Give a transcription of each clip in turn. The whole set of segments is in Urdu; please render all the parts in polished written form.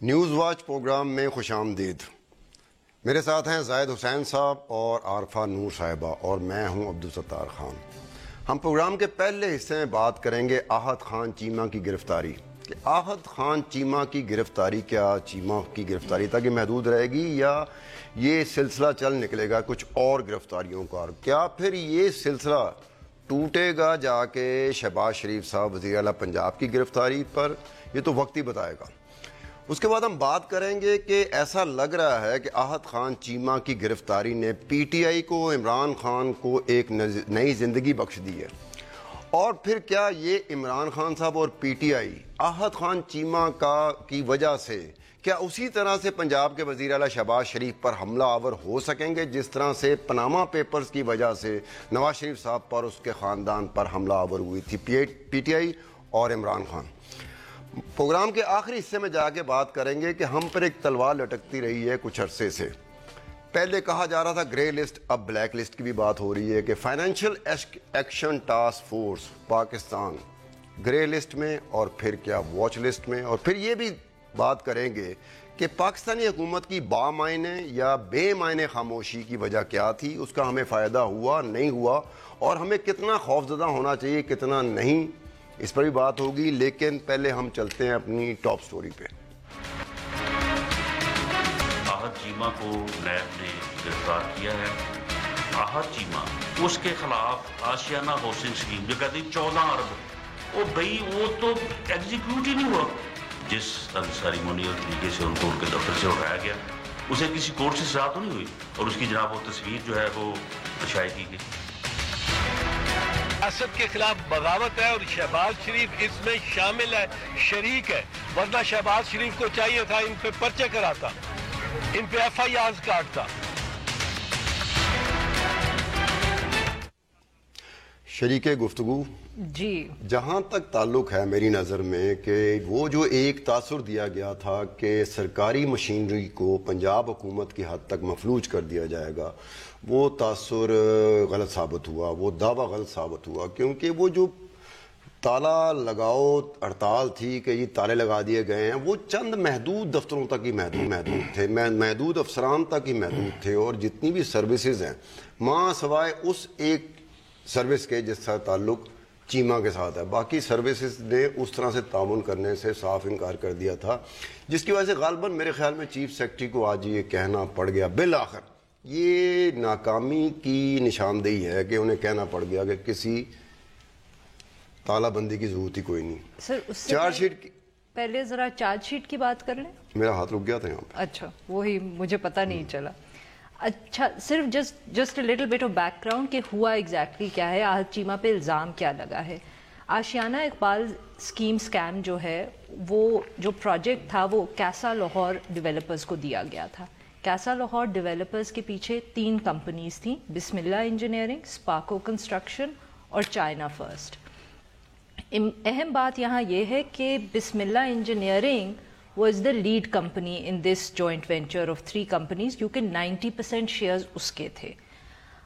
نیوز واچ پروگرام میں خوش آمدید. میرے ساتھ ہیں زاہد حسین صاحب اور عارفہ نور صاحبہ اور میں ہوں عبدالستار خان. ہم پروگرام کے پہلے حصے میں بات کریں گے آحد خان چیمہ کی گرفتاری. کہ آحد خان چیمہ کی گرفتاری کیا چیمہ کی گرفتاری تک محدود رہے گی یا یہ سلسلہ چل نکلے گا کچھ اور گرفتاریوں کا؟ کیا پھر یہ سلسلہ ٹوٹے گا جا کے شہباز شریف صاحب وزیر اعلیٰ پنجاب کی گرفتاری پر؟ یہ تو وقت ہی بتائے گا. اس کے بعد ہم بات کریں گے کہ ایسا لگ رہا ہے کہ آحد خان چیمہ کی گرفتاری نے پی ٹی آئی کو، عمران خان کو ایک نئی زندگی بخش دی ہے. اور پھر کیا یہ عمران خان صاحب اور P T I Ahad Khan Cheema کی وجہ سے کیا اسی طرح سے پنجاب کے وزیر اعلیٰ شہباز شریف پر حملہ آور ہو سکیں گے جس طرح سے پاناما پیپرز کی وجہ سے نواز شریف صاحب پر، اس کے خاندان پر حملہ آور ہوئی تھی پی ٹی آئی اور عمران خان؟ پروگرام کے آخری حصے میں جا کے بات کریں گے کہ ہم پر ایک تلوار لٹکتی رہی ہے کچھ عرصے سے. پہلے کہا جا رہا تھا گرے لسٹ، اب بلیک لسٹ کی بھی بات ہو رہی ہے کہ financial action task force Pakistan grey list میں اور پھر کیا واچ لسٹ میں. اور پھر یہ بھی بات کریں گے کہ پاکستانی حکومت کی بامعنی یا بے معنی خاموشی کی وجہ کیا تھی، اس کا ہمیں فائدہ ہوا نہیں ہوا، اور ہمیں کتنا خوفزدہ ہونا چاہیے کتنا نہیں، اس پر بھی بات ہوگی. لیکن پہلے ہم چلتے ہیں اپنی ٹاپ سٹوری پہ. آحد چیمہ کو نیب نے گرفتار کیا ہے. آحد چیمہ، اس کے خلاف آشیانہ ہاؤسنگ اسکیم جو کہتی 14 ارب، وہ بھائی وہ تو ایگزیکیوٹ ہی نہیں ہوا. جس سیریمونیل طریقے سے ان کو ان کے دفتر سے اٹھایا گیا، اسے کسی کورٹ سے سزا تو نہیں ہوئی، اور اس کی جناب وہ تصویر جو ہے وہ شائع کی گئی. اسد کے خلاف بغاوت ہے اور شہباز شریف اس میں شامل ہے، شریک ہے. ورنہ شہباز شریف کو چاہیے تھا ان پہ پرچے کراتا، ان پہ ایف آئی آرز کاٹتا. شریک گفتگو جی، جہاں تک تعلق ہے میری نظر میں کہ وہ جو ایک تاثر دیا گیا تھا کہ سرکاری مشینری کو پنجاب حکومت کی حد تک مفلوج کر دیا جائے گا، وہ تاثر غلط ثابت ہوا، وہ دعویٰ غلط ثابت ہوا. کیونکہ وہ جو تالا لگاؤ ہڑتال تھی کہ یہ تالے لگا دیے گئے ہیں، وہ چند محدود دفتروں تک ہی محدود تھے، محدود افسران تک ہی محدود تھے، اور جتنی بھی سروسز ہیں ماں سوائے اس ایک سروس کے جس کا تعلق چیمہ کے ساتھ ہے، باقی سروسز نے اس طرح سے تعاون کرنے سے صاف انکار کر دیا تھا، جس کی وجہ سے غالباً میرے خیال میں چیف سیکرٹری کو آج یہ کہنا پڑ گیا. بالآخر یہ ناکامی کی نشاندہی ہے کہ انہیں کہنا پڑ گیا کہ کسی تالہ بندی کی ضرورت ہی کوئی نہیں. سر اس سے چارج شیٹ کی پہلے ذرا چارج شیٹ کی بات کر لیں. میرا ہاتھ رک گیا تھا یہاں پہ. اچھا، وہی مجھے پتہ نہیں چلا. اچھا، صرف جسٹ لٹل بٹ آف بیک گراؤنڈ کہ ہوا ایگزیکٹلی کیا ہے، آحد چیمہ پہ الزام کیا لگا ہے. آشیانہ اقبال اسکیم سکیم جو ہے، وہ جو پروجیکٹ تھا وہ کیسا لاہور ڈیولپرز کو دیا گیا تھا. کیسا لاہور ڈیولپرز کے پیچھے 3 کمپنیز تھیں، بسم اللہ انجینئرنگ، اسپاکو کنسٹرکشن اور چائنا فرسٹ. اہم بات یہاں یہ ہے کہ بسم اللہ engineering was the lead company in this joint venture of 3 companies کیونکہ 90% شیئرز اس کے تھے.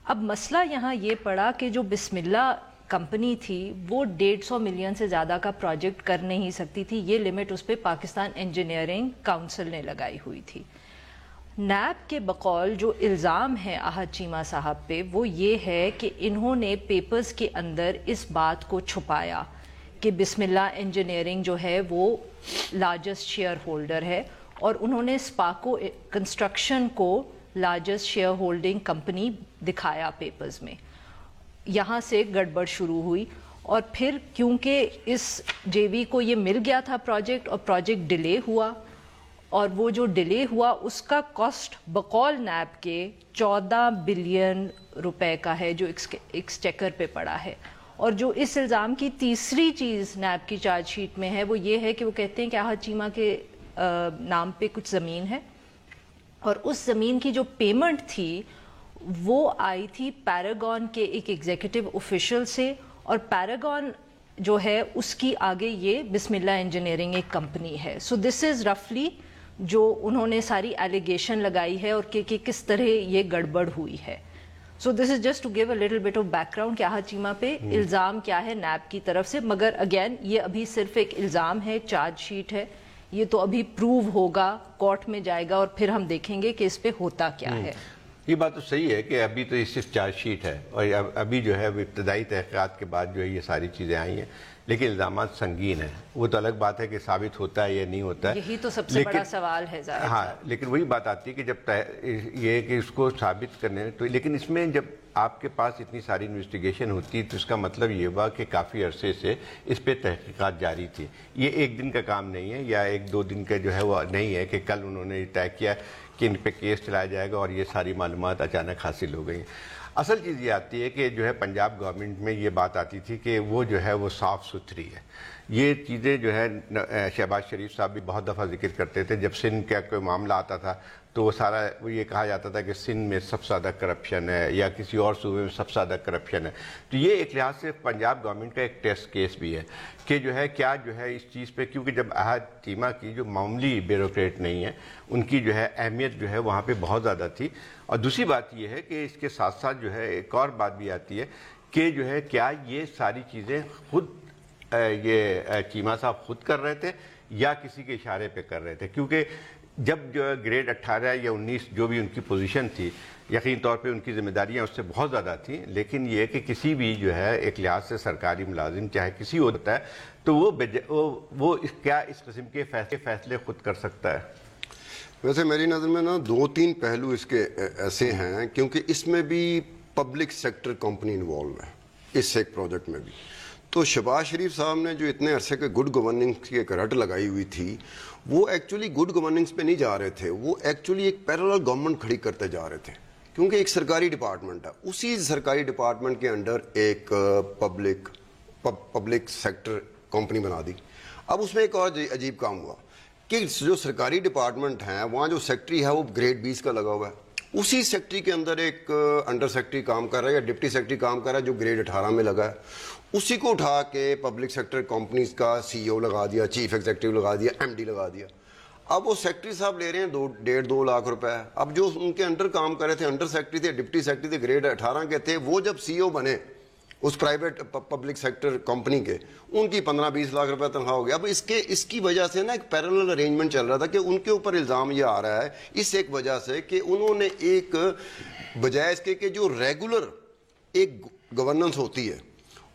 اب مسئلہ یہاں یہ پڑا کہ جو بسم اللہ کمپنی تھی وہ 150 ملین سے زیادہ کا پروجیکٹ کر نہیں سکتی تھی. یہ لمٹ اس پہ پاکستان انجینئرنگ کاؤنسل نے لگائی ہوئی تھی. نیب کے بقول جو الزام ہے آحد چیمہ صاحب پہ وہ یہ ہے کہ انہوں نے پیپرز کے اندر اس بات کو چھپایا کہ بسم اللہ انجینئرنگ جو ہے وہ لارجسٹ شیئر ہولڈر ہے، اور انہوں نے اسپاکو کنسٹرکشن کو لارجسٹ شیئر ہولڈنگ کمپنی دکھایا پیپرز میں. یہاں سے گڑبڑ شروع ہوئی، اور پھر کیونکہ اس جے وی کو یہ مل گیا تھا پروجیکٹ، اور پروجیکٹ ڈیلے ہوا، اور وہ جو ڈیلے ہوا اس کا کاسٹ بقول نیب کے 14 بلین روپے کا ہے جو ایکسچیکر پہ پڑا ہے. اور جو اس الزام کی تیسری چیز نیب کی چارج شیٹ میں ہے وہ یہ ہے کہ وہ کہتے ہیں کہ آحد چیمہ کے نام پہ کچھ زمین ہے، اور اس زمین کی جو پیمنٹ تھی وہ آئی تھی پیراگون کے ایک ایگزیکٹو آفیشل سے، اور پیراگون جو ہے اس کی آگے یہ بسم اللہ انجینئرنگ ایک کمپنی ہے. سو دس از رفلی جو انہوں نے ساری ایلیگیشن لگائی ہے اور کہ کس طرح یہ گڑبڑ ہوئی ہے. So this is just to give a little bit of بیک گراؤنڈ کہ آحد چیمہ پہ الزام کیا ہے نیب کی طرف سے. مگر اگین یہ ابھی صرف ایک الزام ہے، چارج شیٹ ہے، یہ تو ابھی پروو ہوگا, کورٹ میں جائے گا اور پھر ہم دیکھیں گے کہ اس پہ ہوتا کیا ہے. یہ بات تو صحیح ہے کہ ابھی تو یہ صرف چارج شیٹ ہے اور ابھی جو ہے ابتدائی تحقیقات کے بعد جو ہے یہ ساری چیزیں آئی ہیں, لیکن الزامات سنگین ہیں. وہ تو الگ بات ہے کہ ثابت ہوتا ہے یا نہیں ہوتا ہے, یہی تو سب سے بڑا سوال ہے ظاہر. ہاں, لیکن وہی بات آتی ہے کہ جب یہ کہ اس کو ثابت کرنے تو, لیکن اس میں جب آپ کے پاس اتنی ساری انویسٹیگیشن ہوتی تو اس کا مطلب یہ ہوا کہ کافی عرصے سے اس پہ تحقیقات جاری تھی. یہ ایک دن کا کام نہیں ہے یا ایک دو دن کا جو ہے وہ نہیں ہے کہ کل انہوں نے طے کیا کہ ان پہ کیس چلایا جائے گا اور یہ ساری معلومات اچانک حاصل ہو گئی. اصل چیز یہ آتی ہے کہ جو ہے پنجاب گورنمنٹ میں یہ بات آتی تھی کہ وہ جو ہے وہ صاف ستھری ہے. یہ چیزیں جو ہے شہباز شریف صاحب بھی بہت دفعہ ذکر کرتے تھے. جب سندھ کا کوئی معاملہ آتا تھا تو وہ سارا وہ یہ کہا جاتا تھا کہ سندھ میں سب سے زیادہ کرپشن ہے یا کسی اور صوبے میں سب سے زیادہ کرپشن ہے. تو یہ ایک لحاظ سے پنجاب گورنمنٹ کا ایک ٹیسٹ کیس بھی ہے کہ جو ہے کیا جو ہے اس چیز پہ, کیونکہ جب احد چیمہ کی جو معمولی بیوروکریٹ نہیں ہے ان کی جو ہے اہمیت جو ہے وہاں پہ بہت زیادہ تھی. اور دوسری بات یہ ہے کہ اس کے ساتھ ساتھ جو ہے ایک اور بات بھی آتی ہے کہ جو ہے کیا یہ ساری چیزیں خود یہ چیمہ صاحب خود کر رہے تھے یا کسی کے اشارے پہ کر رہے تھے. کیونکہ جب جو گریڈ 18 یا 19 جو بھی ان کی پوزیشن تھی, یقین طور پہ ان کی ذمہ داریاں اس سے بہت زیادہ تھیں, لیکن یہ کہ کسی بھی جو ہے ایک لحاظ سے سرکاری ملازم چاہے کسی ہوتا ہے تو وہ کیا اس قسم کے فیصلے خود کر سکتا ہے. ویسے میری نظر میں نا 2-3 پہلو اس کے ایسے ہیں, کیونکہ اس میں بھی پبلک سیکٹر کمپنی انوالو ہے اس ایک پروجیکٹ میں بھی. تو شہباز شریف صاحب نے جو اتنے عرصے کے گڈ گورننس کی ایک رٹ لگائی ہوئی تھی, وہ ایکچولی گڈ گورننس پہ نہیں جا رہے تھے, وہ ایکچولی ایک پیرالل گورنمنٹ کھڑی کرتے جا رہے تھے. کیونکہ ایک سرکاری ڈپارٹمنٹ ہے, اسی سرکاری ڈپارٹمنٹ کے انڈر ایک پبلک سیکٹر کمپنی بنا دی. اب اس میں ایک اور عجیب کام ہوا کہ جو سرکاری ڈپارٹمنٹ ہیں وہاں جو سیکٹری ہے وہ گریڈ 20 کا لگا ہوا ہے, اسی سیکٹری کے اندر ایک انڈر سیکٹری کام کر رہا ہے یا ڈپٹی سیکٹری کام کر رہا ہے جو گریڈ 18 میں لگا ہے. اسی کو اٹھا کے پبلک سیکٹر کمپنیز کا CEO لگا دیا, چیف ایگزیکٹو لگا دیا, MD لگا دیا. اب وہ سیکٹری صاحب لے رہے ہیں 2.5-2 لاکھ روپے. اب جو ان کے انڈر کام کر رہے تھے, انڈر سیکٹری تھے, ڈپٹی سیکٹری تھے, گریڈ 18 کے تھے, وہ جب CEO بنے اس پرائیویٹ پبلک سیکٹر کمپنی کے, ان کی 15-20 لاکھ روپے تنخواہ ہو گیا. اب اس کی وجہ سے نا ایک پیرالل ارینجمنٹ چل رہا تھا کہ ان کے اوپر الزام یہ آ رہا ہے اس ایک وجہ سے کہ انہوں نے ایک بجائے اس کے کہ جو ریگولر ایک گورننس ہوتی ہے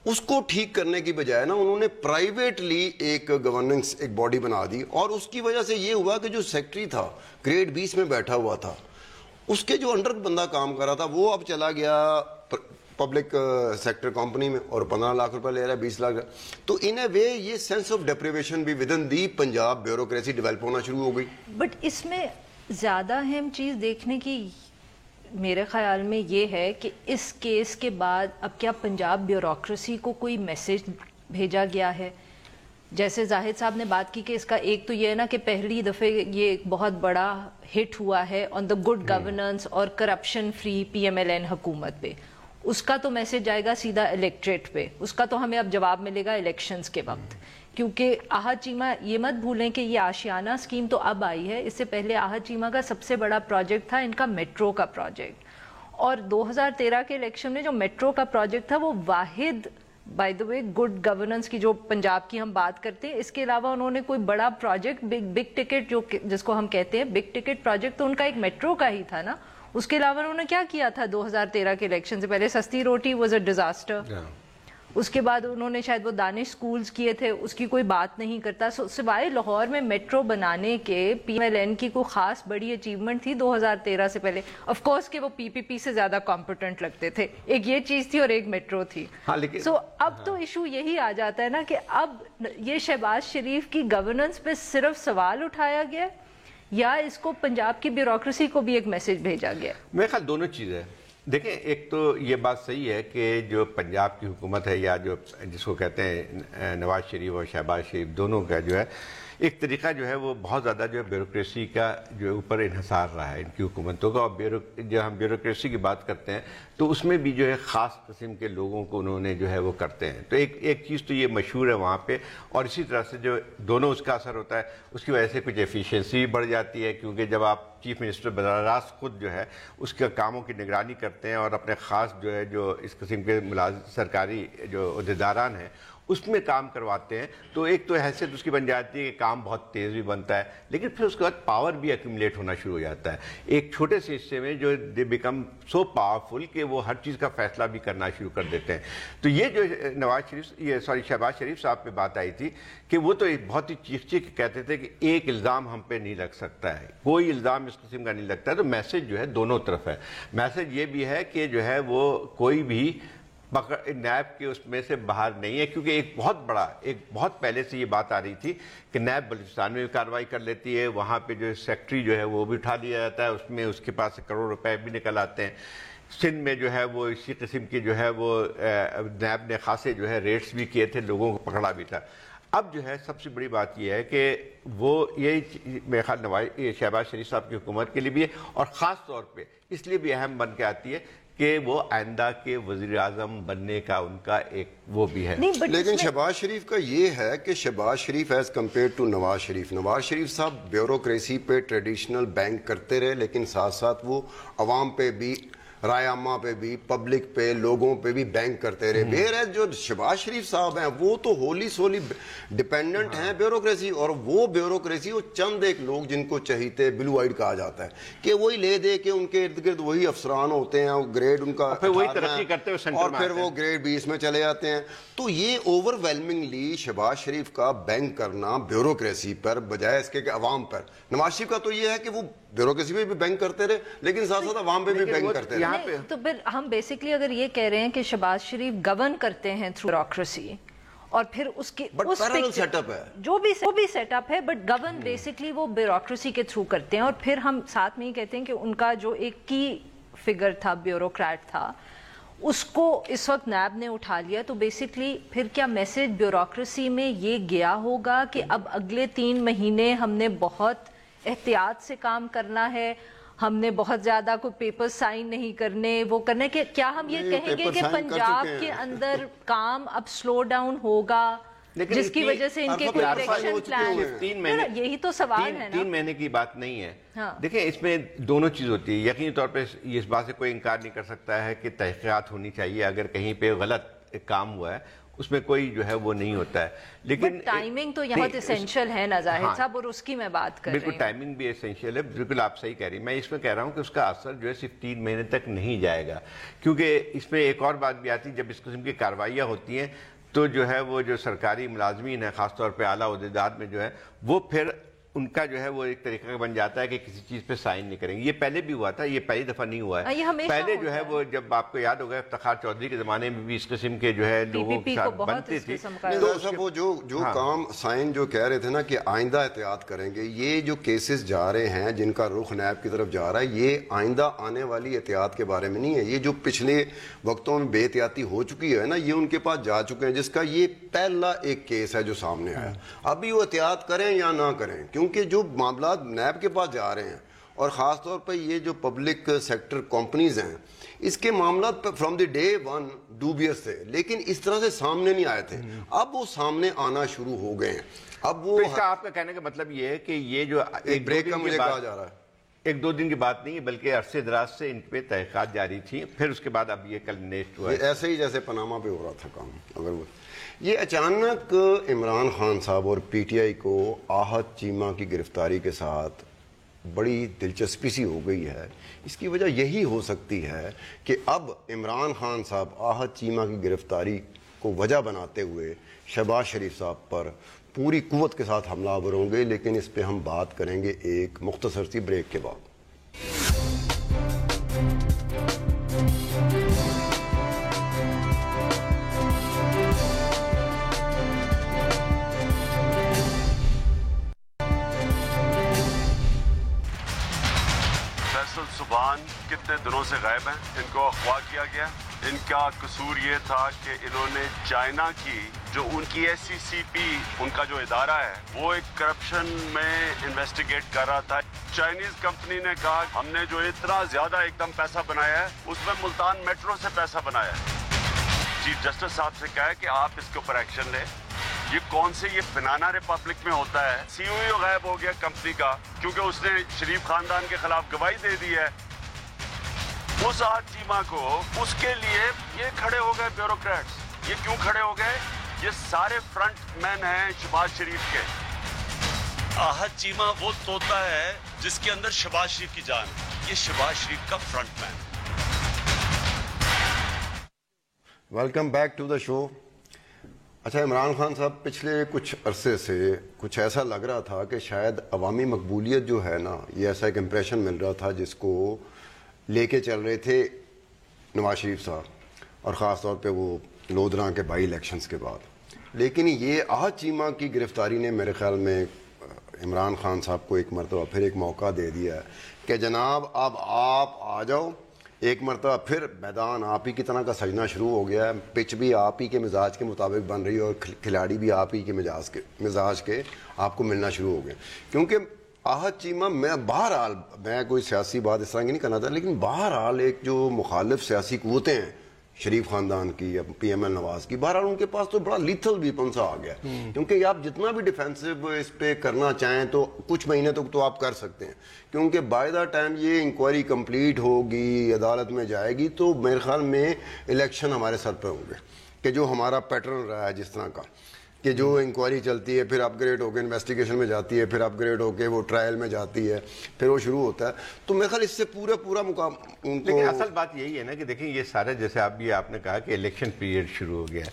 اس کو ٹھیک کرنے کی بجائے نا انہوں نے پرائیویٹلی ایک گورننس ایک باڈی بنا دی. اور اس کی وجہ سے یہ ہوا کہ جو سیکٹری تھا گریڈ 20 میں بیٹھا ہوا تھا, اس کے جو انڈر بندہ کام کر رہا تھا وہ اب چلا گیا پبلک سیکٹر کمپنی میں اور 15 لاکھ روپے لے رہا ہے, 20 لاکھ. تو ان اے وے یہ سینس آف ڈیپریویشن بھی with in the Punjab bureaucracy develop ہونا شروع ہو گئی. بٹ اس میں زیادہ اہم چیز دیکھنے کی میرے خیال میں یہ ہے کہ اس کیس کے بعد اب کیا پنجاب بیوروکریسی کو کوئی میسج بھیجا گیا ہے. جیسے زاہد صاحب نے بات کی کہ اس کا ایک تو یہ ہے نا کہ پہلی دفعہ یہ ایک بہت بڑا ہٹ ہوا ہے آن دا گڈ گورننس اور کرپشن فری PMLN حکومت پہ, اس کا تو میسج جائے گا سیدھا الیکٹریٹ پہ, اس کا تو ہمیں اب جواب ملے گا الیکشنز کے وقت. کیونکہ احد چیمہ, یہ مت بھولیں کہ یہ آشیانہ اسکیم تو اب آئی ہے, اس سے پہلے احد چیمہ کا سب سے بڑا پروجیکٹ تھا ان کا میٹرو کا پروجیکٹ. اور 2013 کے الیکشن میں جو میٹرو کا پروجیکٹ تھا وہ واحد by the way good governance کی جو پنجاب کی ہم بات کرتے ہیں, اس کے علاوہ انہوں نے کوئی بڑا پروجیکٹ بگ ٹکٹ جو جس کو ہم کہتے ہیں بگ ٹکٹ پروجیکٹ, تو ان کا ایک میٹرو کا ہی تھا نا. اس کے علاوہ انہوں نے کیا کیا تھا 2013 کے الیکشن سے پہلے؟ سستی روٹی واز اے ڈیزاسٹر. اس کے بعد انہوں نے شاید وہ دانش سکولز کیے تھے, اس کی کوئی بات نہیں کرتا. سوائے لاہور میں میٹرو بنانے کے PMLN کی کوئی خاص بڑی اچیومنٹ تھی 2013 سے پہلے؟ آف کورس کہ وہ PPP سے زیادہ کمپیٹنٹ لگتے تھے, ایک یہ چیز تھی اور ایک میٹرو تھی. سو اب تو ایشو یہی آ جاتا ہے نا کہ اب یہ شہباز شریف کی گورننس پہ صرف سوال اٹھایا گیا یا اس کو پنجاب کی بیوروکریسی کو بھی ایک میسج بھیجا گیا؟ میرے خیال دونوں چیزیں. دیکھیں, ایک تو یہ بات صحیح ہے کہ جو پنجاب کی حکومت ہے یا جو جس کو کہتے ہیں نواز شریف اور شہباز شریف, دونوں کا جو ہے ایک طریقہ جو ہے وہ بہت زیادہ جو ہے بیوروکریسی کا جو اوپر انحصار رہا ہے ان کی حکومتوں کا. اور جب ہم بیوروکریسی کی بات کرتے ہیں تو اس میں بھی جو ہے خاص قسم کے لوگوں کو انہوں نے جو ہے وہ کرتے ہیں. تو ایک چیز تو یہ مشہور ہے وہاں پہ, اور اسی طرح سے جو دونوں اس کا اثر ہوتا ہے اس کی وجہ سے کچھ ایفیشینسی بھی بڑھ جاتی ہے, کیونکہ جب آپ چیف منسٹر براہ راست خود جو ہے اس کے کاموں کی نگرانی کرتے ہیں اور اپنے خاص جو ہے جو اس قسم کے سرکاری جو عہدیداران ہیں اس میں کام کرواتے ہیں تو ایک تو حیثیت اس کی بن جاتی ہے کہ کام بہت تیز بھی بنتا ہے، لیکن پھر اس کے بعد پاور بھی ایکومولیٹ ہونا شروع ہو جاتا ہے ایک چھوٹے سے حصے میں، جو دے بیکم سو پاورفل کہ وہ ہر چیز کا فیصلہ بھی کرنا شروع کر دیتے ہیں. تو یہ جو شہباز شریف صاحب پہ بات آئی تھی کہ وہ تو بہت ہی چیخ چیخ کہتے تھے کہ ایک الزام ہم پہ نہیں لگ سکتا ہے، کوئی الزام اس قسم کا نہیں لگتا ہے. تو میسج جو ہے دونوں طرف ہے. میسج یہ بھی ہے کہ جو ہے وہ کوئی بھی نیب کے اس میں سے باہر نہیں ہے، کیونکہ ایک بہت پہلے سے یہ بات آ رہی تھی کہ نیب بلوچستان میں بھی کارروائی کر لیتی ہے، وہاں پہ جو سیکٹری جو ہے وہ بھی اٹھا دیا جاتا ہے، اس میں اس کے پاس کروڑ روپے بھی نکل آتے ہیں. سندھ میں جو ہے وہ اسی قسم کی جو ہے وہ نیب نے خاصے جو ہے ریٹس بھی کیے تھے، لوگوں کو پکڑا بھی تھا. اب جو ہے سب سے بڑی بات یہ ہے کہ وہ یہ میرے خیال شہباز شریف صاحب کی حکومت کے لیے بھی ہے، اور خاص طور پہ اس لیے بھی اہم بن کے آتی ہے کہ وہ آئندہ کے وزیر اعظم بننے کا ان کا ایک وہ بھی ہے. لیکن شہباز شریف کا یہ ہے کہ شہباز شریف as compare to Nawaz Sharif صاحب بیوروکریسی پہ ٹریڈیشنل بینک کرتے رہے، لیکن ساتھ ساتھ وہ عوام پہ بھی، رائے عامہ پہ بھی، پبلک پہ، لوگوں پہ بھی بینک کرتے رہے. بہرحال جو شہباز شریف صاحب ہیں وہ تو ہولی سولی ڈیپینڈنٹ ہیں بیوروکریسی، اور وہ بیوروکریسی وہ چند ایک لوگ جن کو چہیتے بلو آئیڈ کہا جاتا ہے کہ وہی لے دے کے ان کے ارد گرد وہی افسران ہوتے ہیں، گریڈ ان کا پھر وہی ترقی کرتے ہوئے اور پھر وہ گریڈ 20 میں چلے جاتے ہیں. تو یہ اوور ویلمنگلی شہباز شریف کا بینک کرنا بیوروکریسی پر بجائے اس کے کہ عوام پر. نواز شریف کا تو یہ ہے کہ وہ بیوروکریسی پہ بھی بینک کرتے رہے لیکن ساتھ ساتھ عوام پہ بھی بینک کرتے رہے. تو پھر ہم بیسکلی اگر یہ کہہ رہے ہیں کہ شہباز شریف گورن کرتے ہیں تھرو بیوروکریسی، اور پھر اس کی سیٹ اپ ہے جو بھی سیٹ اپ ہے، بٹ گورن بیسکلی وہ بیوروکریسی کے تھرو کرتے ہیں. اور پھر ہم ساتھ میں یہ کہتے ہیں کہ ان کا جو ایک کی فگر تھا، بیوروکریٹ تھا، اس کو اس وقت نیب نے اٹھا لیا. تو بیسکلی پھر کیا میسج بیوروکریسی میں یہ گیا ہوگا کہ اب اگلے 3 مہینے ہم نے بہت احتیاط سے کام کرنا ہے، ہم نے بہت زیادہ کوئی پیپر سائن نہیں کرنے، وہ کرنے کہ کیا ہم یہ کہیں گے کہ پنجاب کے اندر کام اب سلو ڈاؤن ہوگا جس کی وجہ سے ان کے کوئی الیکشن پلان؟ یہی تو سوال ہے نا. 3 مہینے کی بات نہیں ہے. دیکھیں اس میں دونوں چیز ہوتی ہے. یقینی طور پہ اس بات سے کوئی انکار نہیں کر سکتا ہے کہ تحقیقات ہونی چاہیے. اگر کہیں پہ غلط کام ہوا ہے اس میں کوئی جو ہے وہ نہیں ہوتا ہے، لیکن ٹائمنگ تو یہاں اسینشیل ہے نا زاہد صاحب، اور اس کی میں بات کر رہی ہوں. بالکل ٹائمنگ بھی اسینشیل ہے، بالکل آپ صحیح کہہ رہی ہیں. میں اس میں کہہ رہا ہوں کہ اس کا اثر جو ہے صرف 3 مہینے تک نہیں جائے گا، کیونکہ اس میں ایک اور بات بھی آتی ہے. جب اس قسم کی کارروائیاں ہوتی ہیں تو جو ہے وہ جو سرکاری ملازمین ہیں، خاص طور پہ اعلیٰ عہدیدار میں جو ہے وہ پھر ان کا جو ہے وہ ایک طریقہ بن جاتا ہے کہ کسی چیز پہ سائن نہیں کریں گے. یہ پہلے بھی ہوا تھا، یہ پہلی دفعہ نہیں ہوا ہے. پہلے جو ہے وہ جب آپ کو یاد ہوگا افتخار چودھری کے زمانے میں بھی اس قسم کے جو ہے لوگوں کے ساتھ بنتے تھے. وہ جو کام سائن جو کہہ رہے تھے نا کہ آئندہ احتیاط کریں گے، یہ جو کیسز جا رہے ہیں جن کا رخ نیب کی طرف جا رہا ہے، یہ آئندہ آنے والی احتیاط کے بارے میں نہیں ہے. یہ جو پچھلے وقتوں میں بے احتیاطی ہو چکی ہے نا، یہ ان کے پاس جا چکے ہیں، جس کا یہ پہلا ایک کیس ہے جو سامنے آیا. ابھی وہ احتیاط کریں یا نہ کریں، کیونکہ جو معاملات نیب کے پاس جا رہے ہیں، اور خاص طور پہ یہ جو پبلک سیکٹر کمپنیز ہیں، اس کے معاملات فرام دی ڈے 1 ڈوبیس تھے، لیکن اس طرح سے سامنے نہیں آئے تھے. اب وہ سامنے آنا شروع ہو گئے ہیں. اب وہ آپ کا کہنے کا مطلب یہ ہے کہ یہ جو ایک بریک کا مجھے کہا جا رہا ہے، 1-2 دن کی بات نہیں ہے، بلکہ عرصے دراز سے ان پہ تحقیقات جاری تھی. پھر اس کے بعد اب یہ کلمنیٹ ہوا ہے، ایسے ہی جیسے پاناما پہ ہو رہا تھا کام. اگر وہ یہ اچانک عمران خان صاحب اور پی ٹی آئی کو آہت چیمہ کی گرفتاری کے ساتھ بڑی دلچسپی سی ہو گئی ہے، اس کی وجہ یہی ہو سکتی ہے کہ اب عمران خان صاحب آہت چیمہ کی گرفتاری کو وجہ بناتے ہوئے شہباز شریف صاحب پر پوری قوت کے ساتھ حملہ آور ہوں گے. لیکن اس پہ ہم بات کریں گے ایک مختصر سی بریک کے بعد. سبحان کتنے دنوں سے غائب ہیں، ان کو اغوا کیا گیا. ان کا قصور یہ تھا کہ انہوں نے چائنا کی جو ان کی ایس سی سی پی ان کا جو ادارہ ہے وہ ایک کرپشن میں انویسٹیگیٹ کر رہا تھا. چائنیز کمپنی نے کہا ہم نے جو اتنا زیادہ ایک دم پیسہ بنایا ہے اس میں ملتان میٹرو سے پیسہ بنایا ہے. چیف جسٹس صاحب سے کہا ہے کہ آپ اس کے اوپر ایکشن لیں. یہ کون سے یہ بنانا ریپبلک میں ہوتا ہے. سی او غائب ہو گیا کمپنی کا کیونکہ اس نے شریف خاندان کے خلاف گواہی دے دی ہے. اس آہت چیمہ کو اس کے لیے یہ کھڑے ہو گئے بیوروکریٹس. یہ کیوں کھڑے ہو گئے یہ سارے فرنٹ مین ہیں شہباز شریف کے. آحت چیمہ وہ طوطا ہے جس کے اندر شہباز شریف کی جان ہے. یہ شہباز شریف کا front man. Welcome back to the show. اچھا عمران خان صاحب، پچھلے کچھ عرصے سے کچھ ایسا لگ رہا تھا کہ شاید عوامی مقبولیت جو ہے نا، یہ ایسا ایک امپریشن مل رہا تھا جس کو لے کے چل رہے تھے نواز شریف صاحب، اور خاص طور پہ وہ لودھراں کے بائی الیکشنز کے بعد. لیکن یہ آحت چیمہ کی گرفتاری نے میرے خیال میں عمران خان صاحب کو ایک مرتبہ پھر ایک موقع دے دیا ہے کہ جناب اب آپ آ جاؤ. ایک مرتبہ پھر میدان آپ ہی کی طرح کا سجنا شروع ہو گیا ہے. پچ بھی آپ ہی کے مزاج کے مطابق بن رہی ہے اور کھلاڑی بھی آپ ہی کے مزاج کے آپ کو ملنا شروع ہو گئے. کیونکہ آحت چیمہ بہرحال میں کوئی سیاسی بات اس طرح کی نہیں کرنا تھا، لیکن بہرحال ایک جو مخالف سیاسی قوتیں ہیں شریف خاندان کی یا پی ایم ایل نواز کی، بہرحال ان کے پاس تو بڑا لیتھل ویپن سا آ گیا. کیونکہ آپ جتنا بھی ڈیفینسو اس پہ کرنا چاہیں تو کچھ مہینے تک تو آپ کر سکتے ہیں، کیونکہ بائی دا ٹائم یہ انکوائری کمپلیٹ ہوگی، عدالت میں جائے گی، تو میرے خیال میں الیکشن ہمارے سر پہ ہوں گے. کہ جو ہمارا پیٹرن رہا ہے جس طرح کا کہ جو انکوائری چلتی ہے، پھر اپ گریڈ ہو کے انویسٹیگیشن میں جاتی ہے، پھر اپ گریڈ ہو کے وہ ٹرائل میں جاتی ہے، پھر وہ شروع ہوتا ہے. تو میرے خیال اس سے پورا مقام ان کو. لیکن اصل بات یہی ہے نا کہ دیکھیں یہ سارے جیسے آپ نے کہا کہ الیکشن پیریڈ شروع ہو گیا ہے.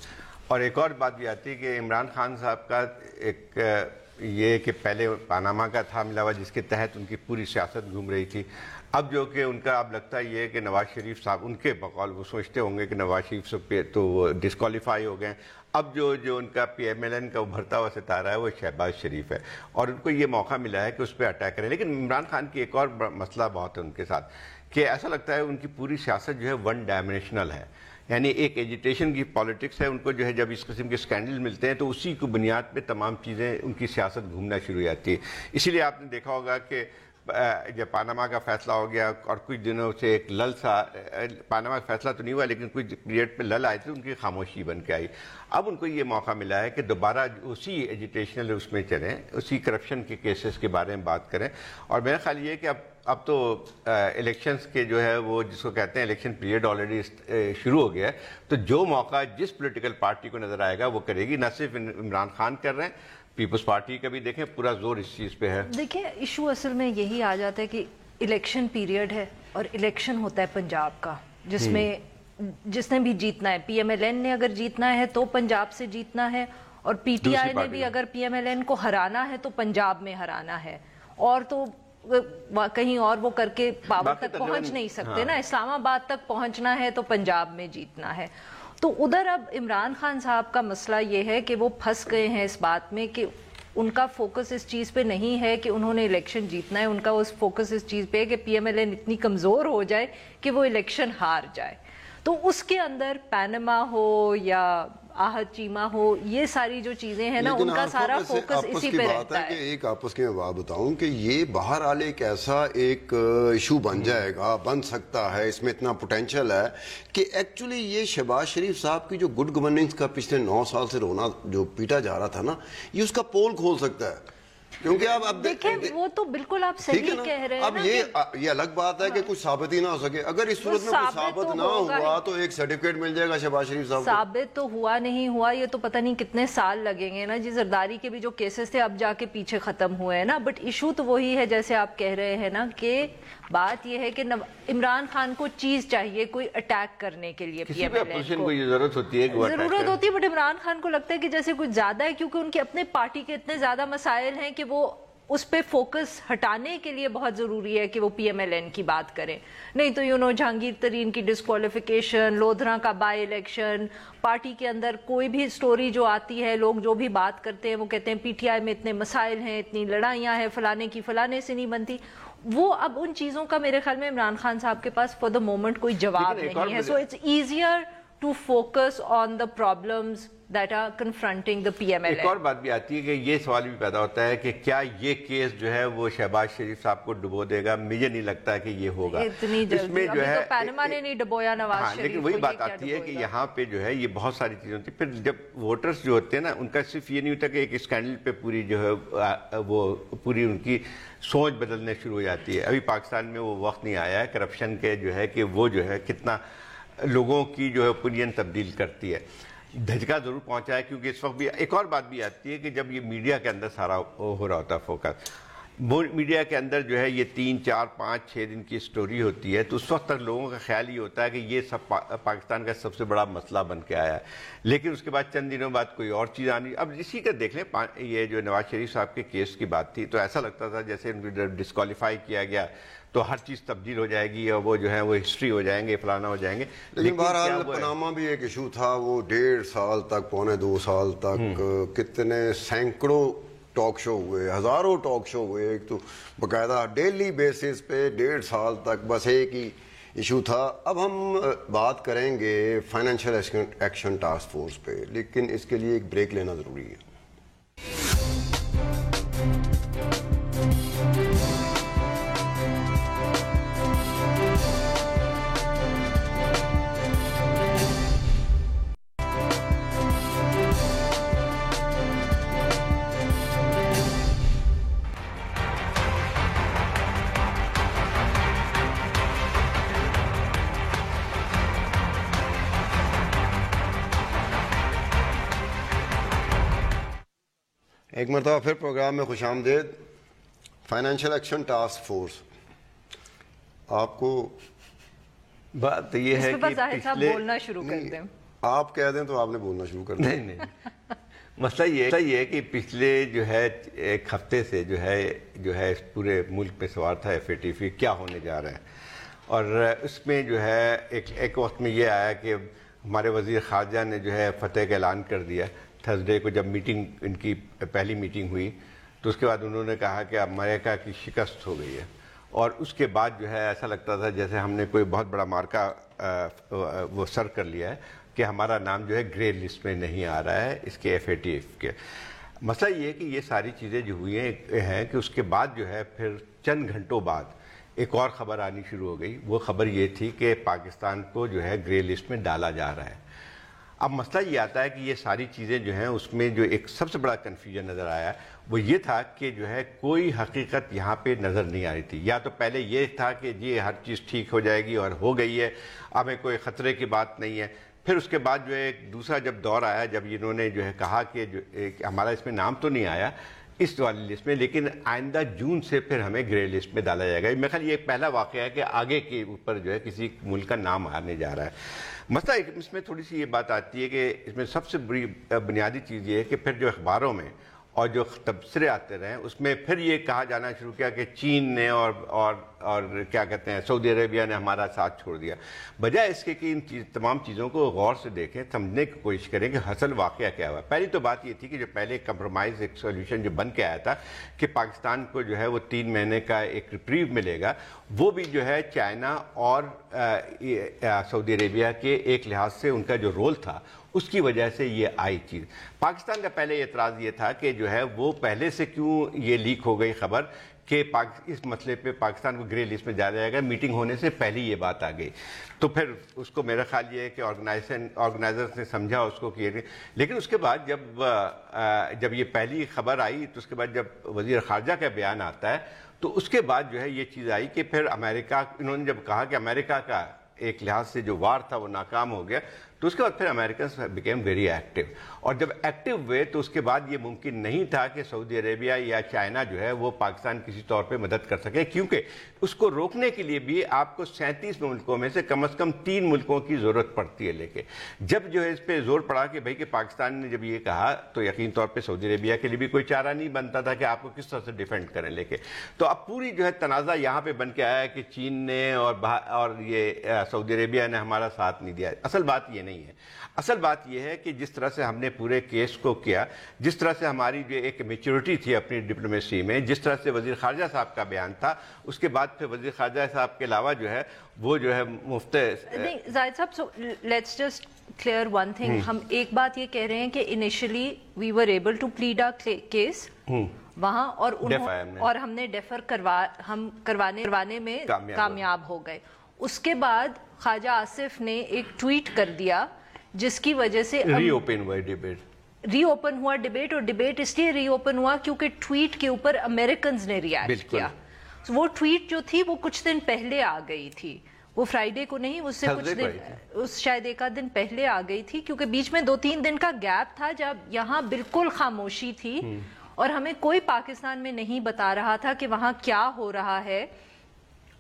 اور ایک اور بات بھی آتی ہے کہ عمران خان صاحب کا ایک یہ کہ پہلے پاناما کا تھا ملا ہوا جس کے تحت ان کی پوری سیاست گھوم رہی تھی. اب جو کہ ان کا اب لگتا یہ ہے کہ نواز شریف صاحب ان کے بقول وہ سوچتے ہوں گے کہ نواز شریف سے تو وہ ڈسکوالیفائی ہو گئے. اب جو ان کا پی ایم ایل این کا ابھرتا ہوا ستارہ ہے وہ شہباز شریف ہے، اور ان کو یہ موقع ملا ہے کہ اس پہ اٹیک کریں. لیکن عمران خان کی ایک اور مسئلہ بہت ہے ان کے ساتھ کہ ایسا لگتا ہے ان کی پوری سیاست جو ہے ون ڈائمینشنل ہے. یعنی ایک ایجیٹیشن کی پالیٹکس ہے. ان کو جو ہے جب اس قسم کے اسکینڈل ملتے ہیں تو اسی کو بنیاد پہ تمام چیزیں ان کی سیاست گھومنا شروع ہو جاتی ہے. اسی لیے آپ نے دیکھا ہوگا کہ جب پاناما کا فیصلہ ہو گیا اور کچھ دنوں سے ایک لل سا، پاناما کا فیصلہ تو نہیں ہوا لیکن کچھ پیریڈ پہ لل آئی تھی، ان کی خاموشی بن کے آئی. اب ان کو یہ موقع ملا ہے کہ دوبارہ اسی ایجیٹیشنل اس میں چلیں، اسی کرپشن کے کیسز کے بارے میں بات کریں. اور میرا خیال یہ ہے کہ اب تو الیکشنز کے جو ہے وہ جس کو کہتے ہیں الیکشن پیریڈ آلریڈی شروع ہو گیا ہے. تو جو موقع جس پولیٹیکل پارٹی کو نظر آئے گا وہ کرے گی. نہ صرف عمران خان کر رہے ہیں، پیپلز پارٹی کا بھی دیکھیں پورا زور اس چیز پہ ہے. دیکھیں ایشو اصل میں یہی آ جاتا ہے کہ الیکشن پیریڈ ہے اور الیکشن ہوتا ہے پنجاب کا، جس میں جس نے بھی جیتنا ہے، پی ایم ایل این نے اگر جیتنا ہے تو پنجاب سے جیتنا ہے، اور پی ٹی آئی نے بھی اگر پی ایم ایل این کو ہرانا ہے تو پنجاب میں ہرانا ہے. اور تو کہیں اور وہ کر کے پاور تک پہنچ نہیں سکتے نا. اسلام آباد تک پہنچنا ہے تو پنجاب میں جیتنا ہے. تو ادھر اب عمران خان صاحب کا مسئلہ یہ ہے کہ وہ پھنس گئے ہیں اس بات میں کہ ان کا فوکس اس چیز پہ نہیں ہے کہ انہوں نے الیکشن جیتنا ہے. ان کا اس فوکس اس چیز پہ ہے کہ پی ایم ایل این اتنی کمزور ہو جائے کہ وہ الیکشن ہار جائے. تو اس کے اندر پاناما ہو یا آحت چیمہ ہو، یہ ساری جو چیزیں ہیں نا ان کا سارا فوکس اسی پہ رہتا ہے. ایک آپس کی میں بات بتاؤں کہ یہ بہرحال ایک ایسا ایک ایشو بن جائے گا، بن سکتا ہے، اس میں اتنا پوٹینشیل ہے کہ ایکچولی یہ شہباز شریف صاحب کی جو گڈ گورننس کا پچھلے 9 سال سے رونا جو پیٹا جا رہا تھا نا، یہ اس کا پول کھول سکتا ہے. کیونکہ اب دیکھیں وہ تو بالکل آپ صحیح کہہ رہے ہیں. اب یہ الگ بات ہے کہ کچھ ثابت ہی نہ ہو سکے. اگر اس صورت میں کچھ ثابت نہ ہوا تو ایک سرٹیفکیٹ مل جائے گا شہباز شریف صاحب کو. ثابت تو ہوا نہیں ہوا یہ تو پتہ نہیں کتنے سال لگیں گے نا جی. زرداری کے بھی جو کیسز تھے اب جا کے پیچھے ختم ہوئے ہیں نا. بٹ ایشو تو وہی ہے جیسے آپ کہہ رہے ہیں نا کہ بات یہ ہے کہ عمران خان کو چیز چاہیے کوئی اٹیک کرنے کے لیے. پی ایم ایل این کو ضرورت ہوتی ہے بٹ عمران خان کو لگتا ہے کہ جیسے کچھ زیادہ ہے کیونکہ ان کے اپنے پارٹی کے اتنے زیادہ مسائل ہیں کہ وہ اس پہ فوکس ہٹانے کے لیے بہت ضروری ہے کہ وہ پی ایم ایل این کی بات کریں. نہیں تو جہانگیر ترین کی ڈسکوالیفیکیشن، لودھراں کا بائی الیکشن، پارٹی کے اندر کوئی بھی سٹوری جو آتی ہے، لوگ جو بھی بات کرتے ہیں وہ کہتے ہیں پی ٹی آئی میں اتنے مسائل ہیں، اتنی لڑائیاں ہیں، فلانے کی فلانے سے نہیں بنتی. وہ اب ان چیزوں کا میرے خیال میں عمران خان صاحب کے پاس فار دا مومنٹ کوئی جواب نہیں ہے. So it's easier to focus on the problems that are confronting the PMLN. ایک اور بات بھی آتی ہے کہ یہ سوال بھی پیدا ہوتا ہے کہ کیا یہ کیس جو ہے وہ شہباز شریف صاحب کو ڈبو دے گا. مجھے نہیں لگتا کہ یہ ہوگا اتنی جلدی. اس میں جو ہے پاناما نے نہیں ڈبویا نواز شریف. لیکن وہی بات آتی ہے کہ یہاں پہ جو ہے یہ بہت ساری چیزیں ہوتی ہیں. پھر جب ووٹرز جو ہوتے ہیں نا ان کا صرف یہ نہیں ہوتا کہ ایک اسکینڈل پہ پوری جو ہے وہ پوری ان کی سوچ بدلنے شروع ہو جاتی ہے. ابھی پاکستان میں وہ وقت نہیں آیا ہے کرپشن کے جو ہے کہ وہ جو ہے کتنا لوگوں کی جو ہے اوپینین تبدیل کرتی ہے. دھچکا ضرور پہنچا ہے، کیونکہ اس وقت بھی ایک اور بات بھی آتی ہے کہ جب یہ میڈیا کے اندر سارا ہو رہا ہوتا ہے فوکس، میڈیا کے اندر جو ہے یہ 3 4 5 6 دن کی سٹوری ہوتی ہے، تو اس وقت تک لوگوں کا خیال یہ ہوتا ہے کہ یہ سب پاکستان کا سب سے بڑا مسئلہ بن کے آیا ہے، لیکن اس کے بعد چند دنوں بعد کوئی اور چیز آنی۔ اب اسی کا دیکھ لیں، یہ جو نواز شریف صاحب کے کیس کی بات تھی تو ایسا لگتا تھا جیسے ان کو ڈسکوالیفائی کیا گیا تو ہر چیز تبدیل ہو جائے گی اور وہ جو ہے وہ ہسٹری ہو جائیں گے، فلانا ہو جائیں گے، لیکن بہرحال پاناما بھی ایک ایشو تھا، وہ 1.5 سال تک، پونے 2 سال تک کتنے سینکڑوں ٹاک شو ہوئے، ہزاروں ٹاک شو ہوئے، ایک تو باقاعدہ ڈیلی بیسس پہ 1.5 سال تک بس ایک ہی ایشو تھا۔ اب ہم بات کریں گے فائنینشیل ایکشن ٹاسک فورس پہ، لیکن اس کے لیے ایک بریک لینا ضروری ہے۔ ایک مرتبہ پھر پروگرام میں خوش آمدید۔ فائنینشیل ایکشن ٹاسک فورس، آپ کو بات یہ ہے کہ صاحب بولنا شروع کر دیں، آپ کہہ دیں تو آپ نے بولنا شروع کر دیں۔ نہیں مسئلہ یہ ہے کہ پچھلے جو ہے ایک ہفتے سے جو ہے اس پورے ملک پہ سوار تھا FATF کیا ہونے جا رہا ہے، اور اس میں جو ہے ایک وقت میں یہ آیا کہ ہمارے وزیر خارجہ نے جو ہے فتح کا اعلان کر دیا۔ تھرسڈے کو جب میٹنگ ان کی پہلی میٹنگ ہوئی تو اس کے بعد انہوں نے کہا کہ امریکہ کی شکست ہو گئی ہے، اور اس کے بعد جو ہے ایسا لگتا تھا جیسے ہم نے کوئی بہت بڑا مارکا وہ سر کر لیا ہے کہ ہمارا نام جو ہے گرے لسٹ میں نہیں آ رہا ہے اس کے FATF کے۔ مسئلہ یہ ہے کہ یہ ساری چیزیں جو ہوئی ہیں کہ اس کے بعد جو ہے پھر چند گھنٹوں بعد ایک اور خبر آنی شروع ہو گئی۔ وہ خبر یہ تھی کہ پاکستان کو جو ہے گرے لسٹ میں ڈالا جا رہا ہے۔ اب مسئلہ یہ آتا ہے کہ یہ ساری چیزیں جو ہیں اس میں جو ایک سب سے بڑا کنفیوژن نظر آیا وہ یہ تھا کہ جو ہے کوئی حقیقت یہاں پہ نظر نہیں آ رہی تھی۔ یا تو پہلے یہ تھا کہ یہ ہر چیز ٹھیک ہو جائے گی اور ہو گئی ہے، ہمیں کوئی خطرے کی بات نہیں ہے۔ پھر اس کے بعد جو ہے ایک دوسرا جب دور آیا، جب انہوں نے جو ہے کہا کہ ہمارا اس میں نام تو نہیں آیا اس والی لسٹ میں، لیکن آئندہ جون سے پھر ہمیں گرے لسٹ میں ڈالا جائے گا۔ میرے خیال یہ پہلا واقعہ ہے کہ آگے کے اوپر جو ہے کسی ملک کا نام آنے جا رہا ہے۔ مسئلہ اس میں تھوڑی سی یہ بات آتی ہے کہ اس میں سب سے بڑی بنیادی چیز یہ ہے کہ پھر جو اخباروں میں اور جو تبصرے آتے رہے اس میں پھر یہ کہا جانا شروع کیا کہ چین نے اور کیا کہتے ہیں سعودی عربیہ نے ہمارا ساتھ چھوڑ دیا، بجائے اس کے کہ ان تمام چیزوں کو غور سے دیکھیں، سمجھنے کی کوشش کریں کہ اصل واقعہ کیا ہوا۔ پہلی تو بات یہ تھی کہ جو پہلے کمپرومائز ایک سولوشن جو بن کے آیا تھا کہ پاکستان کو جو ہے وہ 3 مہینے کا ایک ریپریو ملے گا، وہ بھی جو ہے چائنا اور سعودی عربیہ کے ایک لحاظ سے ان کا جو رول تھا اس کی وجہ سے یہ آئی چیز۔ پاکستان کا پہلے اعتراض یہ تھا کہ جو ہے وہ پہلے سے کیوں یہ لیک ہو گئی خبر کہ اس مسئلے پہ پاکستان کو گرے لسٹ میں ڈالا جائے گا، میٹنگ ہونے سے پہلے یہ بات آ گئی۔ تو پھر اس کو میرا خیال یہ ہے کہ آرگنائزرز نے سمجھا اس کو کہ، لیکن اس کے بعد جب یہ پہلی خبر آئی تو اس کے بعد جب وزیر خارجہ کا بیان آتا ہے تو اس کے بعد جو ہے یہ چیز آئی کہ پھر امریکہ، انہوں نے جب کہا کہ امریکہ کا ایک لحاظ سے جو وار تھا وہ ناکام ہو گیا، تو اس کے بعد پھر امریکنز بیکیم ویری ایکٹیو، اور جب ایکٹیو ہوئے تو اس کے بعد یہ ممکن نہیں تھا کہ سعودی عربیہ یا چائنا جو ہے وہ پاکستان کسی طور پہ مدد کر سکے، کیونکہ اس کو روکنے کے لیے بھی آپ کو 37 ملکوں میں سے کم از کم 3 ملکوں کی ضرورت پڑتی ہے لے کے۔ جب جو ہے اس پہ زور پڑا کہ بھائی کہ پاکستان نے جب یہ کہا تو یقین طور پہ سعودی عربیہ کے لیے بھی کوئی چارہ نہیں بنتا تھا کہ آپ کو کس طرح سے ڈیفینڈ کریں لے کے۔ تو اب پوری جو ہے تنازع یہاں پہ بن کے آیا ہے کہ چین نے اور یہ سعودی عربیہ نے ہمارا ساتھ نہیں دیا۔ اصل بات یہ نہیں ہے، اصل بات یہ ہے کہ جس طرح سے ہم نے پورے کیس کو کیا، جس طرح سے ہماری جو ایک میچورٹی تھی اپنی ڈپلومیسی میں، جس طرح سے وزیر خارجہ صاحب کا بیان تھا، اس کے بعد پھر وزیر خارجہ صاحب کے علاوہ جو ہے وہ جو ہے زاہد صاحب، so let's just clear one thing, ہم ایک بات یہ کہہ رہے ہیں کہ initially we were able to plead our case وہاں، اور ہم نے ڈیفر کروانے میں کامیاب ہو گئے۔ اس کے بعد خواجہ آصف نے ایک ٹویٹ کر دیا جس کی وجہ سے ری اوپن ہوا ڈیبیٹ، اور ڈیبیٹ اس لیے ری اوپن ہوا کیونکہ ٹویٹ کے اوپر امریکنز نے ری ایکٹ کیا۔ وہ ٹویٹ جو تھی وہ کچھ دن پہلے آ گئی تھی، وہ فرائیڈے کو نہیں، اس سے کچھ دن شاید ایک آدھ دن پہلے آ گئی تھی، کیونکہ بیچ میں 2-3 دن کا گیپ تھا جب یہاں بالکل خاموشی تھی اور ہمیں کوئی پاکستان میں نہیں بتا رہا تھا کہ وہاں کیا ہو رہا ہے،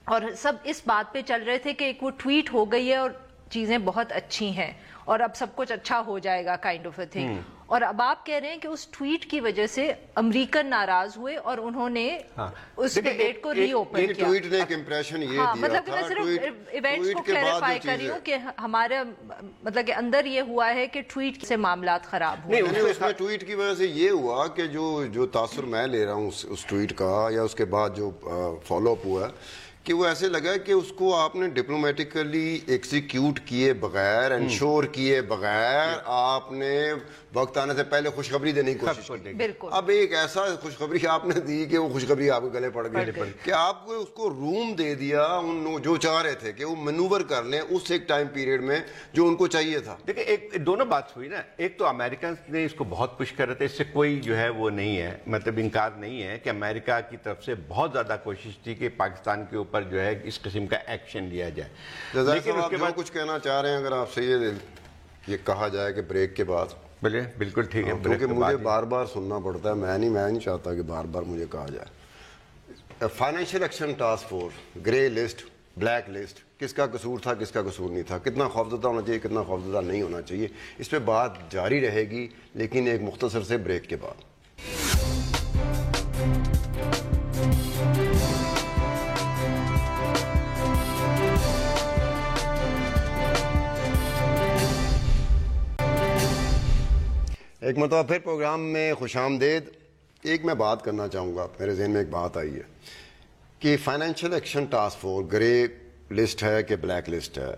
اور سب اس بات پہ چل رہے تھے کہ ایک وہ ٹویٹ ہو گئی ہے اور چیزیں بہت اچھی ہیں اور اب سب کچھ اچھا ہو جائے گا کائنڈ آف اے تھنگ. اور اب آپ کہہ رہے ہیں کہ اس ٹویٹ کی وجہ سے امریکن ناراض ہوئے اور انہوں نے اس ڈیبیٹ کو ری اوپن کیا. ٹویٹ نے ایک امپریشن یہ دیا مطلب کہ میں صرف ایونٹس کو کلیریفائی کر رہی ہوں کہ ہمارے مطلب کہ اندر یہ ہوا ہے کہ ٹویٹ سے معاملات خراب ہوئے. اس میں ٹویٹ کی وجہ سے یہ ہوا کہ جو تاثر میں لے رہا ہوں اس ٹویٹ کا یا اس کے بعد جو فالو اپ ہوا کہ وہ ایسے لگا کہ اس کو آپ نے ڈپلومیٹیکلی ایکزیکیوٹ کیے بغیر، انشور کیے بغیر آپ نے وقت آنے سے پہلے خوشخبری دینے کی کوشش کی. اب ایک ایسا خوشخبری آپ نے دی کہ وہ خوشخبری آپ کے گلے پڑ گئی کہ آپ کو اس کو روم دے دیا ان جو چاہ رہے تھے کہ وہ مینوور کر لیں اس ایک ٹائم پیریڈ میں جو ان کو چاہیے تھا. دیکھیں ایک دونوں بات ہوئی نا، ایک تو امریکنز نے اس کو بہت پش کر رہے تھے، اس سے کوئی جو ہے وہ نہیں ہے، مطلب انکار نہیں ہے کہ امریکہ کی طرف سے بہت زیادہ کوشش تھی کہ پاکستان کے اوپر جو ہے اس قسم کا ایکشن لیا جائے. لیکن آپ جو کچھ کہنا چاہ رہے ہیں اگر آپ سے یہ کہا جائے کہ بریک کے بعد بالکل ٹھیک ہے، کیونکہ مجھے بار بار سننا پڑتا ہے، میں نہیں چاہتا کہ بار بار مجھے کہا جائے. Financial action task force, grey list, black list, کس کا قصور تھا کس کا قصور نہیں تھا، کتنا خوفزدہ ہونا چاہیے کتنا خوفزدہ نہیں ہونا چاہیے، اس پہ بات جاری رہے گی لیکن ایک مختصر سے بریک کے بعد. ایک مرتبہ پھر پروگرام میں خوش آمدید. ایک میں بات کرنا چاہوں گا، میرے ذہن میں ایک بات آئی ہے کہ financial action task force grey list ہے کہ بلیک لسٹ ہے.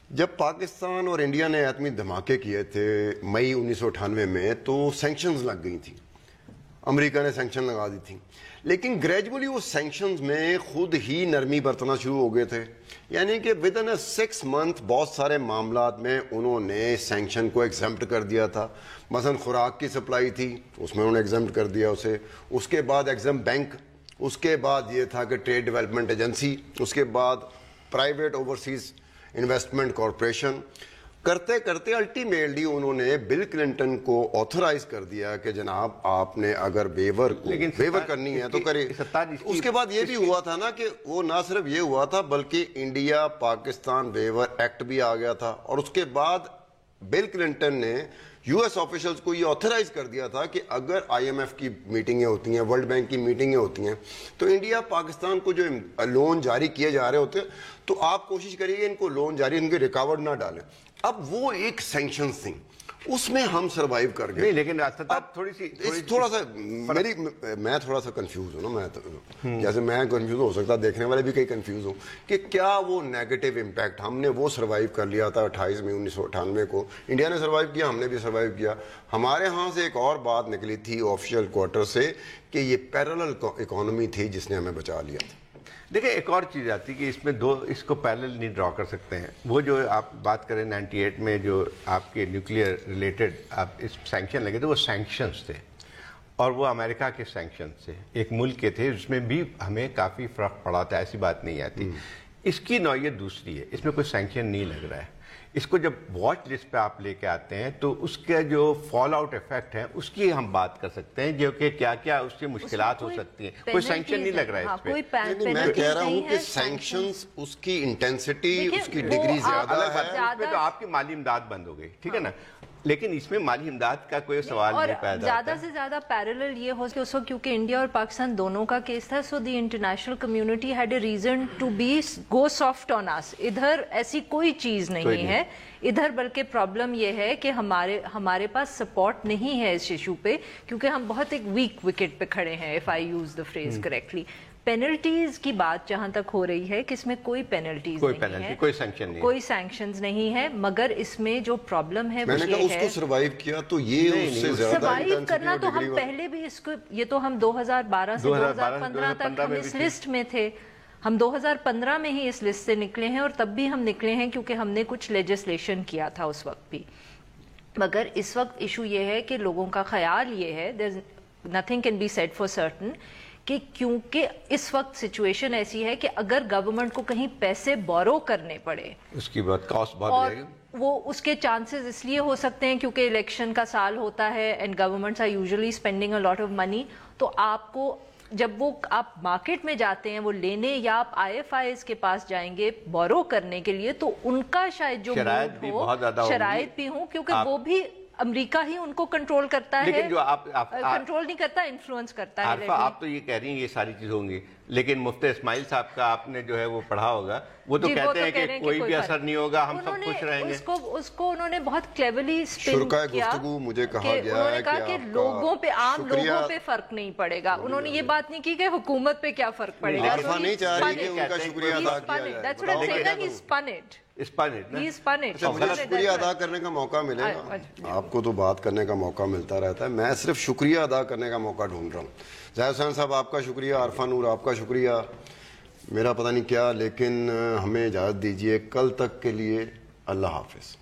جب پاکستان اور انڈیا نے ایٹمی دھماکے کیے تھے مئی 1998 میں تو سینکشنز لگ گئی تھیں، امریکہ نے سینکشن لگا دی تھی، لیکن گریجولی وہ سینکشنز میں خود ہی نرمی برتنا شروع ہو گئے تھے. یعنی کہ ود ان 6 month بہت سارے معاملات میں انہوں نے سینکشن کو ایگزمپٹ کر دیا تھا. مثلا خوراک کی سپلائی تھی اس میں انہوں نے ایگزمپٹ کر دیا اسے، اس کے بعد ایگزم بینک، اس کے بعد یہ تھا کہ ٹریڈ ڈیولپمنٹ ایجنسی، اس کے بعد پرائیویٹ اوورسیز انویسٹمنٹ کارپوریشن. کرتے کرتے الٹیمیٹلی انہوں نے بل کلنٹن کو آتھورائز کر دیا کہ جناب آپ نے اگر ویور کرنی ہے تو کرے. اس کے بعد یہ بھی ہوا تھا نا کہ وہ نہ صرف یہ ہوا تھا بلکہ انڈیا پاکستان ویور ایکٹ بھی آ گیا تھا، اور اس کے بعد بل کلنٹن نے یو ایس آفیشلز کو یہ آتھورائز کر دیا تھا کہ اگر آئی ایم ایف کی میٹنگیں ہوتی ہیں، ورلڈ بینک کی میٹنگیں ہوتی ہیں تو انڈیا پاکستان کو جو لون جاری کیے جا رہے ہوتے ہیں تو آپ کوشش کریے ان کو لون جاری ان کے ریکارڈ نہ ڈالیں. اب وہ ایک سینکشنز تھیں اس میں ہم سروائیو کر گئے. لیکن تھوڑا سا میں تھوڑا سا کنفیوز ہوں نا، میں جیسے میں کنفیوز ہو سکتا، دیکھنے والے بھی کئی کنفیوز ہوں کہ کیا وہ نیگیٹو امپیکٹ ہم نے وہ سروائیو کر لیا تھا 28 مئی 1998 کو. انڈیا نے سروائیو کیا، ہم نے بھی سروائیو کیا. ہمارے ہاں سے ایک اور بات نکلی تھی آفیشیل کوارٹر سے کہ یہ پیرلل اکانومی تھی جس نے ہمیں بچا لیا تھا. دیکھیں ایک اور چیز آتی ہے کہ اس میں اس کو پیرلل نہیں ڈرا کر سکتے ہیں. وہ جو آپ بات کریں 98 میں جو آپ کے نیوکلیئر ریلیٹڈ آپ اس سینکشن لگے تھے وہ سینکشنز تھے اور وہ امریکہ کے سینکشنز تھے، ایک ملک کے تھے، اس میں بھی ہمیں کافی فرق پڑا تھا، ایسی بات نہیں آتی. اس کی نوعیت دوسری ہے، اس میں کوئی سینکشن نہیں لگ رہا ہے. اس کو جب واچ لسٹ پہ آپ لے کے آتے ہیں تو اس کا جو فال آؤٹ ایفیکٹ ہے اس کی ہم بات کر سکتے ہیں، جو کہ کیا کیا اس سے مشکلات ہو سکتی ہیں. کوئی سینکشن نہیں لگ رہا ہے اس پہ. میں کہہ رہا ہوں کہ سینکشنز اس کی انٹینسٹی اس کی ڈگری زیادہ ہے. اس پہ تو آپ کی مالی امداد بند ہو گئی، ٹھیک ہے نا، لیکن اس میں مالی امداد کا کوئی سوال نہیں پیدا ہوتا. زیادہ سے زیادہ پیرلل یہ ہو کہ اس وقت کیونکہ انڈیا اور پاکستان دونوں کا کیس تھا، so the international community had a reason to be go soft on us. ادھر ایسی کوئی چیز نہیں ہے ادھر، بلکہ پرابلم یہ ہے کہ ہمارے پاس سپورٹ نہیں ہے اس ایشو پہ، کیونکہ ہم بہت ایک ویک وکٹ پہ کھڑے ہیں، if I use the phrase correctly. Penalties کی بات جہاں تک ہو رہی ہے کہ اس میں کوئی پینلٹیز نہیں ہے، کوئی سینکشنز نہیں ہے، مگر اس میں جو پرابلم ہے وہ یہ ہے اس کو سروائیو کیا تو یہ اس سے زیادہ سروائیو کرنا. تو ہم پہلے بھی اس کو، یہ تو ہم 2012 سے 2015 تک ہم اس لسٹ میں تھے، ہم 2015 میں ہی اس لسٹ سے نکلے ہیں، اور تب بھی ہم نکلے ہیں کیونکہ ہم نے کچھ لیجسلیشن کیا تھا اس وقت بھی. مگر اس وقت ایشو یہ ہے کہ لوگوں کا خیال یہ ہے، nothing can be said for certain, کہ کیونکہ اس وقت سچویشن ایسی ہے کہ اگر گورنمنٹ کو کہیں پیسے بورو کرنے پڑے اس کی بات کاسٹ بہت اور رہے گی، وہ اس کے چانسز اس لیے ہو سکتے ہیں کیونکہ الیکشن کا سال ہوتا ہے and governments are usually spending a lot of money, تو آپ کو جب وہ آپ مارکیٹ میں جاتے ہیں وہ لینے یا آپ آئی ایف آئیز کے پاس جائیں گے بورو کرنے کے لیے، تو ان کا شاید جو شرائط بھی بہت زیادہ ہوں گی، شرائط بھی ہوں کیونکہ وہ بھی امریکہ ہی ان کو کنٹرول کرتا ہے، لیکن جو آپ کنٹرول نہیں کرتا، انفلوئنس کرتا ہے۔ عارفہ آپ تو یہ کہہ رہی ہیں یہ ساری چیز ہوں گی، لیکن مفتی اسماعیل صاحب کا آپ نے جو ہے وہ پڑھا ہوگا، وہ تو کہتے ہیں کہ کوئی بھی اثر نہیں ہوگا، ہم سب خوش رہیں گے۔ اس کو انہوں نے بہت کلیورلی اسپن شرکائے کیا، گفتگو مجھے کہا گیا ہے کہ لوگوں پہ، عام لوگوں پہ فرق نہیں پڑے گا، انہوں نے یہ بات نہیں کی کہ حکومت پہ کیا فرق پڑے گا۔ عارفہ نہیں چاہ رہی کہ ان کا شکریہ ادا شکریہ ادا کرنے کا موقع ملے گا، آپ کو تو بات کرنے کا موقع ملتا رہتا ہے، میں صرف شکریہ ادا کرنے کا موقع ڈھونڈ رہا ہوں۔ زاہد حسین صاحب آپ کا شکریہ، عارفہ نور آپ کا شکریہ، میرا پتہ نہیں کیا، لیکن ہمیں اجازت دیجیے کل تک کے لیے، اللہ حافظ۔